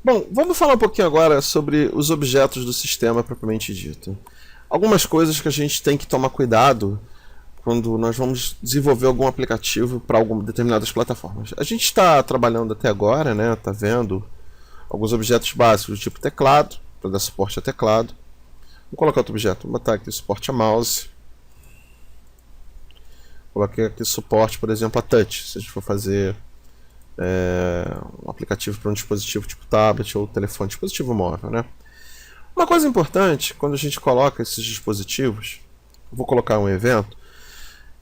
Bom, vamos falar um pouquinho agora sobre os objetos do sistema propriamente dito. Algumas coisas que a gente tem que tomar cuidado quando nós vamos desenvolver algum aplicativo para determinadas plataformas. A gente está trabalhando até agora, né? Está vendo alguns objetos básicos do tipo teclado, para dar suporte a teclado. Vou colocar outro objeto, vou botar aqui suporte a mouse. Coloquei aqui suporte, por exemplo, a touch, se a gente for fazer um aplicativo para um dispositivo tipo tablet ou telefone, dispositivo móvel, né? Uma coisa importante, quando a gente coloca esses dispositivos, vou colocar um evento,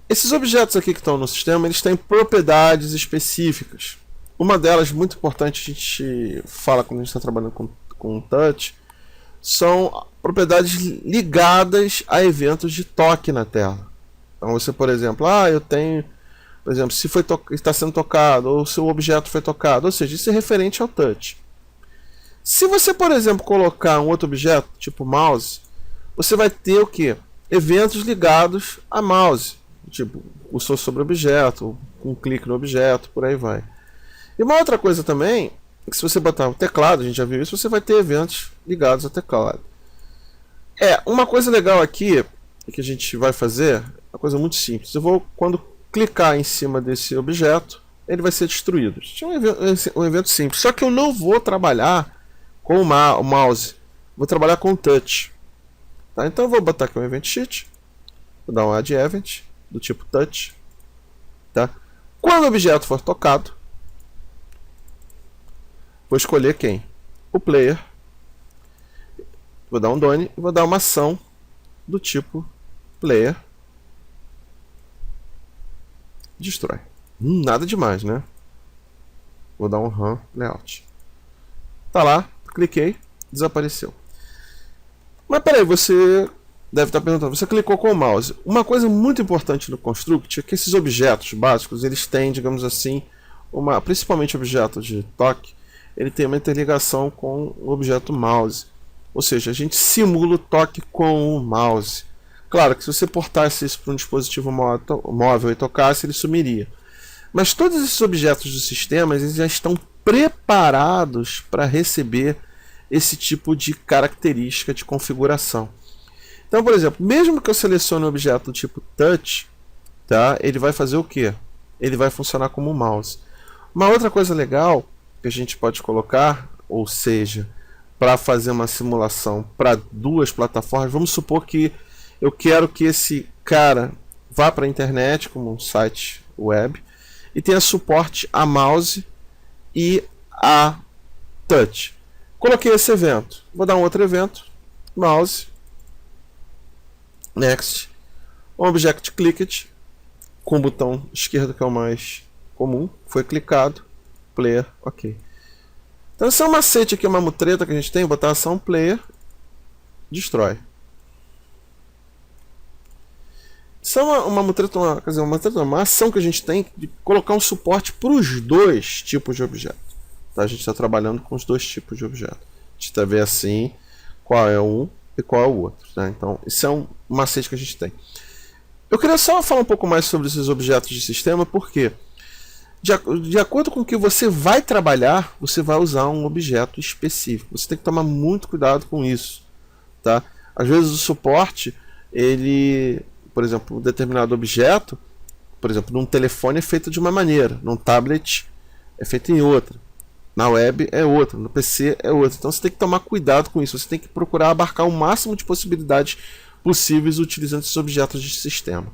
esses objetos aqui que estão no sistema, eles têm propriedades específicas. Uma delas, muito importante, a gente fala quando a gente está trabalhando com touch, são propriedades ligadas a eventos de toque na tela. Então você, por exemplo, eu tenho, por exemplo, se está sendo tocado, ou se o objeto foi tocado, ou seja, isso é referente ao touch. Se você, por exemplo, colocar um outro objeto, tipo mouse, você vai ter o que? Eventos ligados a mouse, tipo, cursor sobre objeto, um clique no objeto, por aí vai. E uma outra coisa também, é que se você botar o teclado, a gente já viu isso, você vai ter eventos ligados ao teclado. Uma coisa legal aqui, que a gente vai fazer, uma coisa muito simples. Eu vou, quando clicar em cima desse objeto, ele vai ser destruído. Isso é um evento simples. Só que eu não vou trabalhar com o mouse, vou trabalhar com o touch. Tá? Então eu vou botar aqui um event sheet, vou dar um add event do tipo touch. Tá? Quando o objeto for tocado, vou escolher quem? O player. Vou dar um done e vou dar uma ação do tipo player destrói. Nada demais, né? Vou dar um run layout. Tá lá, cliquei, desapareceu. Mas peraí, você deve estar perguntando, você clicou com o mouse. Uma coisa muito importante no Construct é que esses objetos básicos, eles têm, digamos assim, principalmente objeto de toque, ele tem uma interligação com o objeto mouse. Ou seja, a gente simula o toque com o mouse. Claro que se você portasse isso para um dispositivo móvel e tocasse, ele sumiria. Mas todos esses objetos do sistema, eles já estão preparados para receber esse tipo de característica de configuração. Então, por exemplo, mesmo que eu selecione um objeto do tipo touch, tá, ele vai fazer o quê? Ele vai funcionar como um mouse. Uma outra coisa legal que a gente pode colocar, ou seja, para fazer uma simulação para duas plataformas, vamos supor que eu quero que esse cara vá para a internet, como um site web, e tenha suporte a mouse e a touch. Coloquei esse evento. Vou dar um outro evento. Mouse. Next. Um object clicked. Com o botão esquerdo, que é o mais comum. Foi clicado. Player. Ok. Então esse é um macete aqui, uma mutreta que a gente tem. Botar ação player. Destrói. Isso é uma ação que a gente tem de colocar um suporte para os dois tipos de objeto. Tá? A gente está trabalhando com os dois tipos de objeto. A gente está vendo assim qual é um e qual é o outro. Tá? Então, isso é um macete que a gente tem. Eu queria só falar um pouco mais sobre esses objetos de sistema, porque de acordo com o que você vai trabalhar, você vai usar um objeto específico. Você tem que tomar muito cuidado com isso. Tá? Às vezes o suporte, por exemplo, um determinado objeto, por exemplo, num telefone é feito de uma maneira, num tablet é feito em outra, na web é outra, no PC é outra. Então você tem que tomar cuidado com isso, você tem que procurar abarcar o máximo de possibilidades possíveis utilizando esses objetos de sistema.